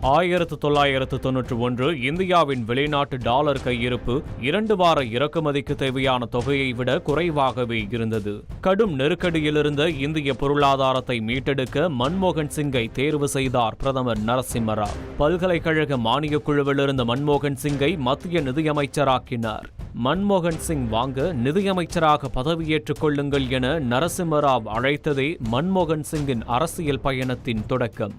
1991 இந்தியாவின் வெளிநாட்டு டாலர் கையிருப்பு 2 வார இறக்குமதிக்கு தேவையான தொகையை விட குறைவாகவே இருந்தது. கடும் நெருக்கடியிலிருந்த இந்திய பொருளாதாரத்தை மீட்டெடுக்க மன்மோகன் சிங்கை தேர்வு செய்தார் பிரதமர் நரசிம்ம ராவ். பல்கலைக்கழக மானியக் குழுவிலிருந்த மன்மோகன் சிங்கை மத்திய நிதியமைச்சராக்கினார். மன்மோகன் சிங் வாங்க நிதியமைச்சராக பதவியேற்றுக் கொள்ளுங்கள் என நரசிம்ம ராவ் அழைத்ததே மன்மோகன் சிங்கின் அரசியல் பயணத்தின் தொடக்கம்.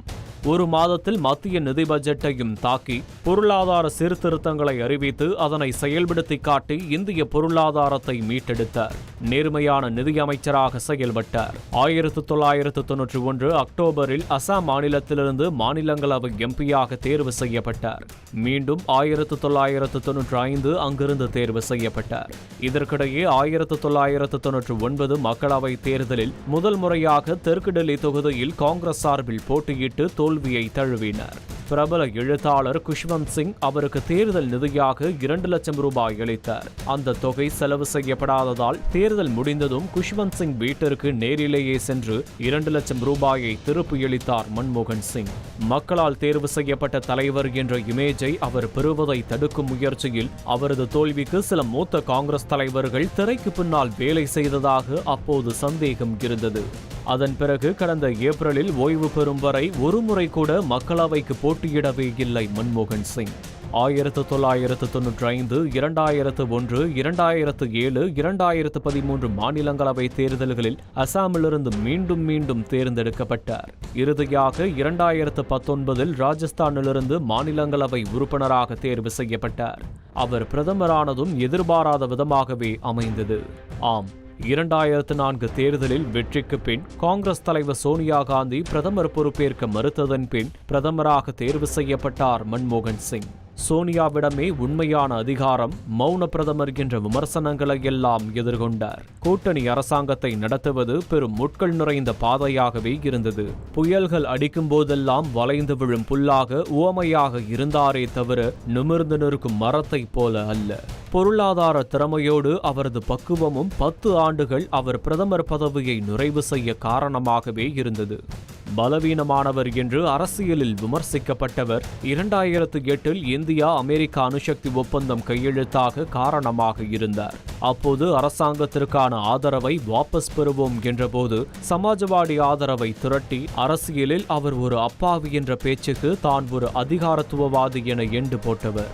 ஒரு மாதத்தில் மத்திய நிதி பட்ஜெட்டையும் தாக்கி பொருளாதார சீர்திருத்தங்களை அறிவித்து அதனை செயல்படுத்தி காட்டி இந்திய பொருளாதாரத்தை மீட்டெடுத்தார். நேர்மையான நிதியமைச்சராக செயல்பட்டார். 1991 அக்டோபரில் அசாம் மாநிலத்திலிருந்து மாநிலங்களவை எம்பியாக தேர்வு செய்யப்பட்டார். மீண்டும் 1995 அங்கிருந்து தேர்வு செய்யப்பட்டார். இதற்கிடையே 1999 மக்களவை தேர்தலில் முதல் முறையாக தெற்கு டெல்லி தொகுதியில் காங்கிரஸ் சார்பில் போட்டியிட்டு தோல்வியை தழுவினார். பிரபல எழுத்தாளர் குஷ்வந்த் சிங் அவருக்கு தேர்தல் நிதியாக 2 லட்சம் ரூபாய் அளித்தார். அந்த தொகை செலவு செய்யப்படாததால் தேர்தல் முடிந்ததும் குஷ்வந்த் சிங் வீட்டிற்கு நேரிலேயே சென்று 2 லட்சம் ரூபாயை திருப்பியளித்தார் மன்மோகன் சிங். மக்களால் தேர்வு செய்யப்பட்ட தலைவர் என்ற இமேஜை அவர் பெறுவதை தடுக்கும் முயற்சியில் அவரது தோல்விக்கு சில மூத்த காங்கிரஸ் தலைவர்கள் திரைக்கு பின்னால் வேலை செய்ததாக அப்போது சந்தேகம் இருந்தது. அதன் பிறகு கடந்த ஏப்ரலில் ஓய்வு பெறும் வரை ஒருமுறை கூட மக்களவைக்கு போட்டியிடவே இல்லை மன்மோகன் சிங். 1995, 2001, 2007, 2013 மாநிலங்களவை தேர்தல்களில் அசாமிலிருந்து மீண்டும் தேர்ந்தெடுக்கப்பட்டார். இறுதியாக 2019 ராஜஸ்தானிலிருந்து மாநிலங்களவை உறுப்பினராக தேர்வு செய்யப்பட்டார். அவர் பிரதமரானதும் எதிர்பாராத விதமாகவே அமைந்தது. ஆம், 2004 தேர்தலில் வெற்றிக்கு பின் காங்கிரஸ் தலைவர் சோனியா காந்தி பிரதமர் பொறுப்பேற்க மறுத்ததன் பின் பிரதமராக தேர்வு செய்யப்பட்டார் மன்மோகன் சிங். சோனியாவிடமே உண்மையான அதிகாரம், மௌன பிரதமர் என்ற விமர்சனங்களை எல்லாம் எதிர்கொண்டார். கூட்டணி அரசாங்கத்தை நடத்துவது பெரும் முட்கள் நிறைந்த பாதையாகவே இருந்தது. புயல்கள் அடிக்கும் போதெல்லாம் வளைந்து விழும் புல்லாக உவமையாக இருந்தாரே தவிர நிமிர்ந்து நிற்கும் மரத்தை போல அல்ல. பொருளாதார திறமையோடு அவரது பக்குவமும் 10 ஆண்டுகள் அவர் பிரதமர் பதவியை நிறைவு செய்ய காரணமாகவே இருந்தது. பலவீனமானவர் என்று அரசியலில் விமர்சிக்கப்பட்டவர் 2008 இந்தியா அமெரிக்கா அணுசக்தி ஒப்பந்தம் கையெழுத்தாக காரணமாக இருந்தார். அப்போது அரசாங்கத்திற்கான ஆதரவை வாபஸ் பெறுவோம் என்றபோது சமாஜ்வாடி ஆதரவை திரட்டி அரசியலில் அவர் ஒரு அப்பாவி என்ற பேச்சுக்கு தான் ஒரு அதிகாரத்துவவாதி என எண்டு போட்டவர்.